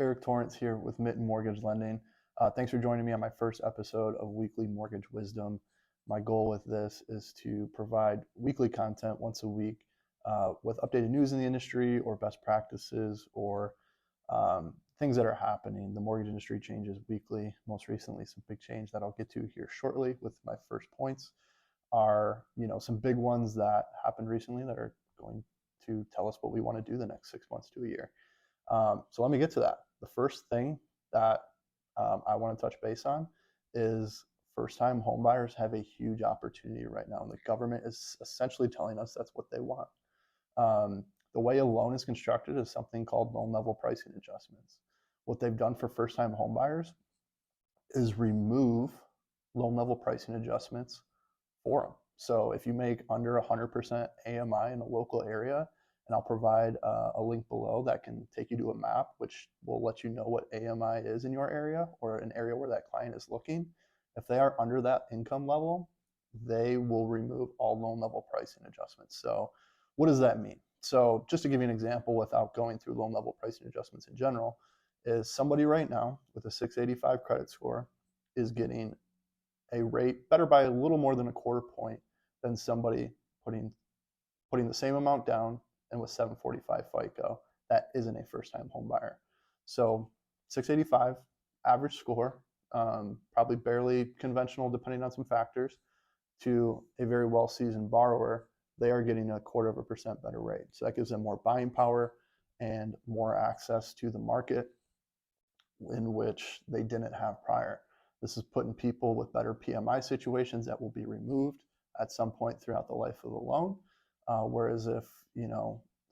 Eric Torrance here with Mitten Mortgage Lending. Thanks for joining me on my first episode of Weekly Mortgage Wisdom. My goal with this is to provide weekly content once a week with updated news in the industry or best practices or things that are happening. The mortgage industry changes weekly. Most recently, some big change that I'll get to here shortly with my first points are, some big ones that happened recently that are going to tell us what we want to do the next 6 months to a year. So let me get to that. The first thing that I want to touch base on is first-time homebuyers have a huge opportunity right now, and the government is essentially telling us that's what they want. The way a loan is constructed is something called loan level pricing adjustments. What they've done for first-time homebuyers is remove loan level pricing adjustments for them. So if you make under 100% AMI in a local area, and I'll provide a link below that can take you to a map, which will let you know what AMI is in your area or an area where that client is looking. If they are under that income level, they will remove all loan level pricing adjustments. So what does that mean? So just to give you an example without going through loan level pricing adjustments in general, is somebody right now with a 685 credit score is getting a rate better by a little more than a quarter point than somebody putting the same amount down and with 745 FICO that isn't a first-time home buyer. So 685 average score, probably barely conventional depending on some factors, to a very well-seasoned borrower, they are getting a 0.25% better rate. So that gives them more buying power and more access to the market in which they didn't have prior. This is putting people with better PMI situations that will be removed at some point throughout the life of the loan. Whereas if,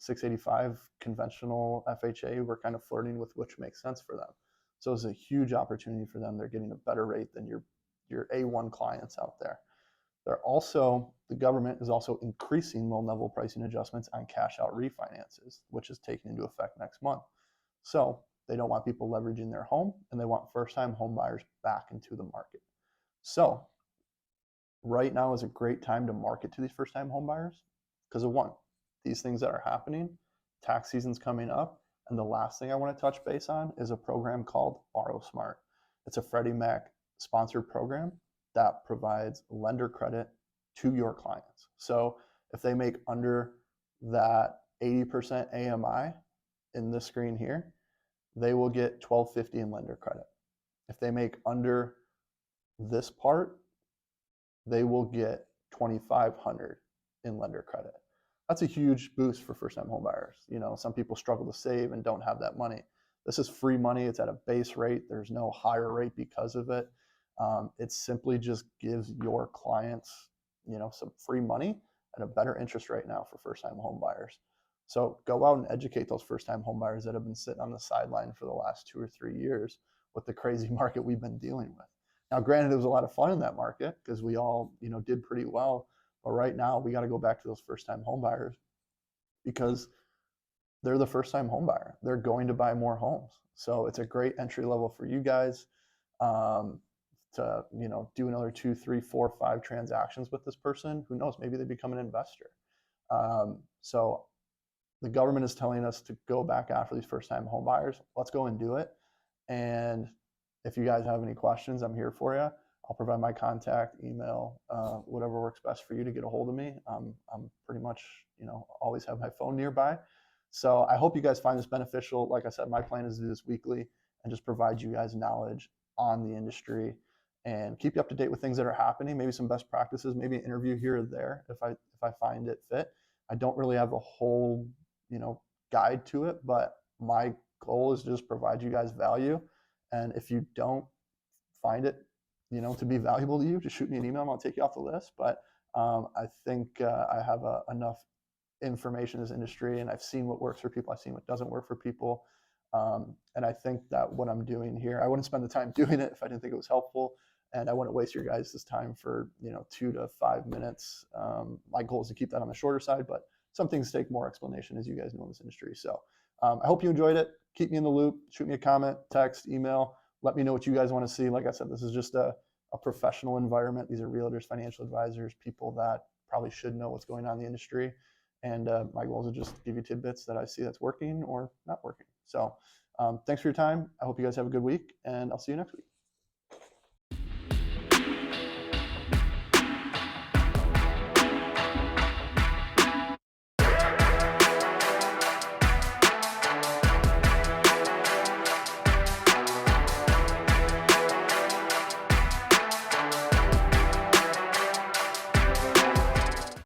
685 conventional FHA, we're kind of flirting with which makes sense for them. So it's a huge opportunity for them. They're getting a better rate than your A1 clients out there. The government is also increasing loan level pricing adjustments on cash out refinances, which is taking into effect next month. So they don't want people leveraging their home, and they want first-time home buyers back into the market. So right now is a great time to market to these first-time home buyers because of one, these things that are happening, tax season's coming up, and the last thing I want to touch base on is a program called BorrowSmart. It's a Freddie Mac sponsored program that provides lender credit to your clients. So if they make under that 80% AMI in this screen here, they will get $1,250 in lender credit. If they make under this part, they will get $2,500 in lender credit. That's a huge boost for first-time homebuyers. Some people struggle to save and don't have that money. This is free money. It's at a base rate. There's no higher rate because of it. It simply just gives your clients, some free money at a better interest rate now for first-time homebuyers. So go out and educate those first-time homebuyers that have been sitting on the sideline for the last 2 or 3 years with the crazy market we've been dealing with. Now, granted, it was a lot of fun in that market because we all, did pretty well. But right now, we got to go back to those first-time homebuyers because they're the first-time homebuyer. They're going to buy more homes. So it's a great entry level for you guys to, do another 2, 3, 4, 5 transactions with this person. Who knows? Maybe they become an investor. So the government is telling us to go back after these first-time home buyers. Let's go and do it. And if you guys have any questions, I'm here for you. I'll provide my contact, email, whatever works best for you to get a hold of me. I'm pretty much, always have my phone nearby. So I hope you guys find this beneficial. Like I said, my plan is to do this weekly and just provide you guys knowledge on the industry and keep you up to date with things that are happening, maybe some best practices, maybe an interview here or there if I find it fit. I don't really have a whole guide to it, but my goal is to just provide you guys value. And if you don't find it, to be valuable to you, just shoot me an email and I'll take you off the list. But I think I have enough information in this industry, and I've seen what works for people. I've seen what doesn't work for people. And I think that what I'm doing here, I wouldn't spend the time doing it if I didn't think it was helpful. And I wouldn't waste your guys' time for 2 to 5 minutes. My goal is to keep that on the shorter side, but some things take more explanation, as you guys know in this industry. So I hope you enjoyed it. Keep me in the loop. Shoot me a comment, text, email. Let me know what you guys want to see. Like I said, this is just a professional environment. These are realtors, financial advisors, people that probably should know what's going on in the industry. And my goal is to just give you tidbits that I see that's working or not working. So Thanks for your time. I hope you guys have a good week, and I'll see you next week.